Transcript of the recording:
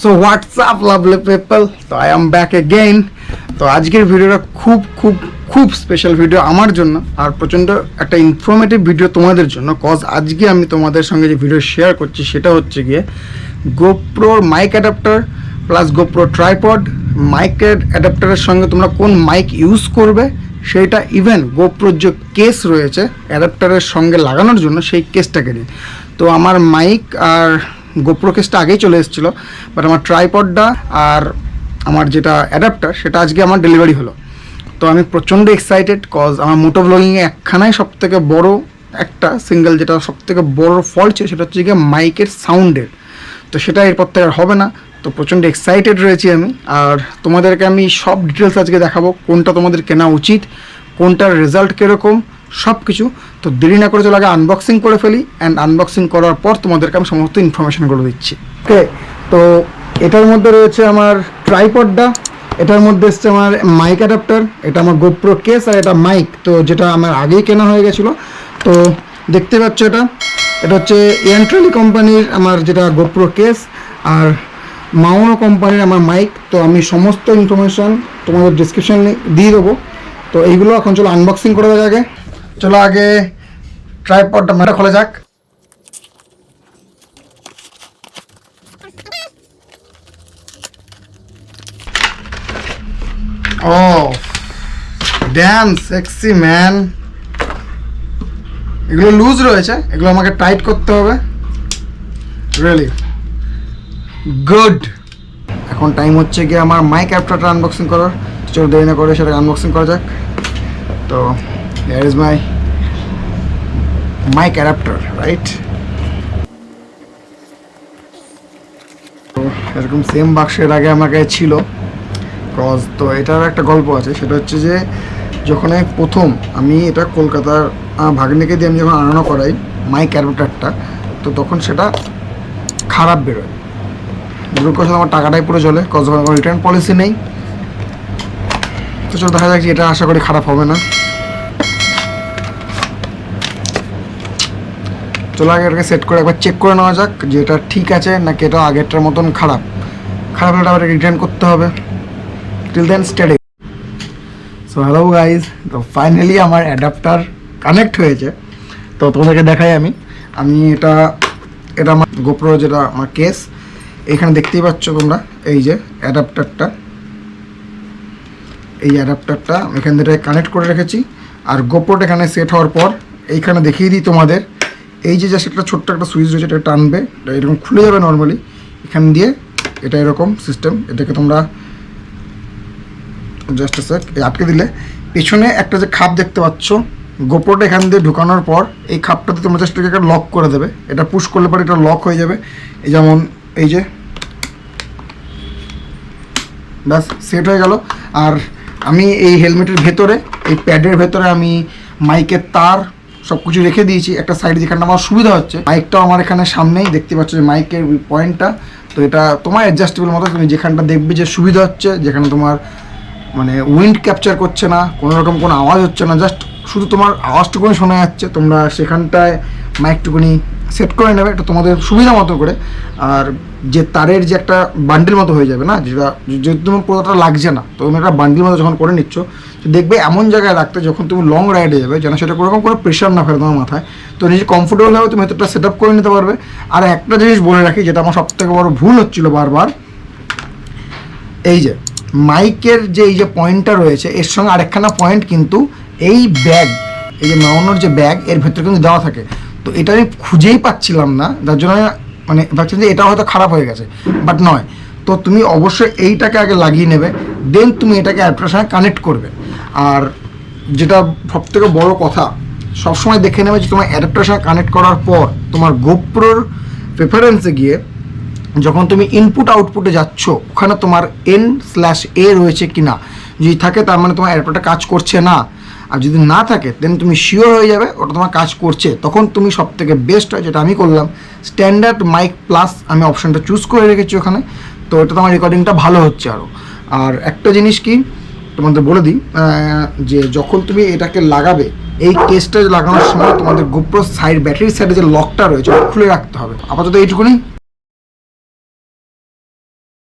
So WhatsApp lovely people, তো I am back again. তো আজকের ভিডিওটা খুব খুব খুব স্পেশাল ভিডিও আমার জন্য, আর প্রচণ্ড একটা ইনফরমেটিভ ভিডিও তোমাদের জন্য। কজ আজকে আমি তোমাদের সঙ্গে যে ভিডিও শেয়ার করছি সেটা হচ্ছে গিয়ে গোপ্রোর mic adapter plus GoPro tripod. মাইকের অ্যাডাপ্টারের সঙ্গে তোমরা কোন মাইক ইউজ করবে সেইটা, ইভেন গোপ্রোর যে কেস রয়েছে অ্যাডাপ্টারের সঙ্গে লাগানোর জন্য সেই কেসটাকে নিয়ে। তো আমার মাইক আর গোপ্রো কেসটা আগেই চলে এসেছিলো, বাট আমার ট্রাইপডটা আর আমার যেটা অ্যাডাপ্টার সেটা আজকে আমার ডেলিভারি হলো। তো আমি প্রচণ্ড এক্সাইটেড, কজ আমার মোটো ব্লগিংয়ে একখানাই সবথেকে বড় একটা সিঙ্গেল যেটা সবথেকে বড় ফল্ট ছিল সেটা হচ্ছে গিয়ে মাইকের সাউন্ডের। তো সেটা এরপর থেকে আর হবে না। তো প্রচণ্ড এক্সাইটেড রয়েছি আমি, আর তোমাদেরকে আমি সব ডিটেলস আজকে দেখাবো, কোনটা তোমাদের কেনা উচিত, কোনটার রেজাল্ট কীরকম, সব কিছু। তো দেরি না করে চলে আগে আনবক্সিং করে ফেলি, অ্যান্ড আনবক্সিং করার পর তোমাদেরকে আমি সমস্ত ইনফরমেশানগুলো দিচ্ছি। ওকে, তো এটার মধ্যে রয়েছে আমার ট্রাইপডটা, এটার মধ্যে এসছে আমার মাইক অ্যাডাপ্টার, এটা আমার গোপ্রো কেস, আর এটা মাইক, তো যেটা আমার আগেই কেনা হয়ে গেছিলো। তো দেখতে পাচ্ছ এটা হচ্ছে এন্ট্রালি কোম্পানির আমার যেটা গোপ্রো কেস, আর মাউনো কোম্পানির আমার মাইক। তো আমি সমস্ত ইনফরমেশান তোমাদের ডিসক্রিপশানে দিয়ে দেবো। তো এইগুলো এখন চলো আনবক্সিং করে দেওয়া আগে। চলো আগে ট্রাইপডটা মাটা খোলা যাক। ও ড্যাম সেক্সি ম্যান, এগুলো লুজ রয়েছে, এগুলো আমাকে টাইট করতে হবে। Really good. এখন টাইম হচ্ছে গিয়ে আমার মাইক অ্যাডাপ্টারটা আনবক্সিং করার। চলো দেরি না করে সেটা আনবক্সিং করা যাক। তো here is my mic adapter, right? তো এরকম সেম বাক্সের আগে আমার কাছে ছিল, কজ তো এটার একটা গল্প আছে। সেটা হচ্ছে যে যখন প্রথম আমি এটা কলকাতার ভাগ্নিকে দিয়ে আমি যখন আনানো করাই মাইক অ্যাডাপ্টারটা, তো তখন সেটা খারাপ বেরোয়। দুর্গর সাথে আমার টাকাটাই পুরো চলে, কজ আমার রিটার্ন পলিসি নেই। তো চলো দেখা যাক যে এটা আশা করি খারাপ হবে না। চলো আগে এটাকে সেট করে একবার চেক করে নেওয়া যাক যে এটা ঠিক আছে নাকি এটা আগেরটার মতন খারাপ। খারাপ হলে আবার রিটার্ন করতে হবে। Till then steady. So hello guys, তো ফাইনালি আমার অ্যাডাপ্টার কানেক্ট হয়েছে। তো তোমাদেরকে দেখাই আমি এটা আমার গোপ্রো যেটা আমার কেস, এখানে দেখতেই পাচ্ছ তোমরা এই যে অ্যাডাপ্টারটা, এই অ্যাডাপ্টারটা এখান থেকে কানেক্ট করে রেখেছি। আর গোপ্রোটা এখানে সেট হওয়ার পর এইখানে দেখিয়ে দিই তোমাদের, এই যে জাস্ট একটা ছোট্ট একটা সুইচ রয়েছে, এটা টানবে, এটা এরকম খুলে যাবে নর্মালি এখান দিয়ে। এটা এরকম সিস্টেম, এটাকে তোমরা জাস্ট আটকে দিলে পেছনে একটা যে খাপ দেখতে পাচ্ছ, গোপ্রোটা এখান দিয়ে ঢুকানোর পর এই খাপটাতে তোমরা জাস্ট একটা লক করে দেবে। এটা পুশ করলে পরে এটা লক হয়ে যাবে। এই যেমন এই যে ব্যাস সেট হয়ে গেল। আর আমি এই হেলমেটের ভেতরে, এই প্যাডের ভেতরে আমি মাইকের তার সব কিছু রেখে দিয়েছি একটা সাইডে, যেখানটা আমার সুবিধা হচ্ছে। মাইকটাও আমার এখানে সামনেই দেখতে পাচ্ছ যে মাইকের পয়েন্টটা। তো এটা তোমার অ্যাডজাস্টেবল মতো, তুমি যেখানটা দেখবে যে সুবিধা হচ্ছে, যেখানে তোমার মানে উইন্ড ক্যাপচার করছে না, কোনো রকম কোনো আওয়াজ হচ্ছে না, জাস্ট শুধু তোমার আওয়াজটুকুনি শোনা যাচ্ছে, তোমরা সেখানটায় মাইকটুকুনি সেট করে নেবে এটা তোমাদের সুবিধা মতো করে। আর যে তারের যে একটা বান্ডিল মতো হয়ে যাবে না, যেটা যদি তোমার পুরোটা লাগছে না, তো তুমি একটা বান্ডিল মতো যখন করে নিচ্ছ, তো দেখবে এমন জায়গায় রাখতে যখন তুমি লং রাইডে যাবে যেন সেটা কোনোরকম কোনো প্রেশার না ফেলে তোমার মাথায়। তো নিজে কমফোর্টেবল হবে, তুমি ভেতরটা সেট আপ করে নিতে পারবে। আর একটা জিনিস বলে রাখি, যেটা আমার সবথেকে বড় ভুল হচ্ছিলো বারবার, এই যে মাইকের যে এই যে পয়েন্টটা রয়েছে, এর সঙ্গে আরেকখানা পয়েন্ট কিন্তু এই ব্যাগ, এই যে মাউনোর যে ব্যাগ, এর ভেতরে কিন্তু দেওয়া থাকে। তো এটা আমি খুঁজেই পাচ্ছিলাম না, যার জন্য মানে ভাবছি যে এটা হয়তো খারাপ হয়ে গেছে, বাট নয়। তো তুমি অবশ্যই এইটাকে আগে লাগিয়ে নেবে, দেন তুমি এটাকে অ্যাডাপ্টারের সঙ্গে কানেক্ট করবে। আর যেটা সবথেকে বড় কথা, সবসময় দেখে নেবে যে তোমার অ্যাডাপ্টারের সঙ্গে কানেক্ট করার পর তোমার গোপ্রোর প্রেফারেন্সে গিয়ে যখন তুমি ইনপুট আউটপুটে যাচ্ছ, ওখানে তোমার N/A রয়েছে কি না। যদি থাকে তার মানে তোমার অ্যাডাপ্টারটা কাজ করছে না, আর যদি না থাকে দেন তুমি শিওর হয়ে যাবে ওটা তোমার কাজ করছে। তখন তুমি সবথেকে বেস্ট হয় যেটা আমি করলাম, স্ট্যান্ডার্ড মাইক প্লাস আমি অপশানটা চুজ করে রেখেছি ওখানে। তো এটা তোমার রেকর্ডিংটা ভালো হচ্ছে আরও। আর একটা জিনিস কি তোমাদের বলে দিই, যে যখন তুমি এটাকে লাগাবে, এই কেসটা লাগানোর সময় তোমাদের গোপ্রো সাইড ব্যাটারির সাইডে যে লকটা রয়েছে ওটা খুলে রাখতে হবে। আপাতত এইটুকুনি।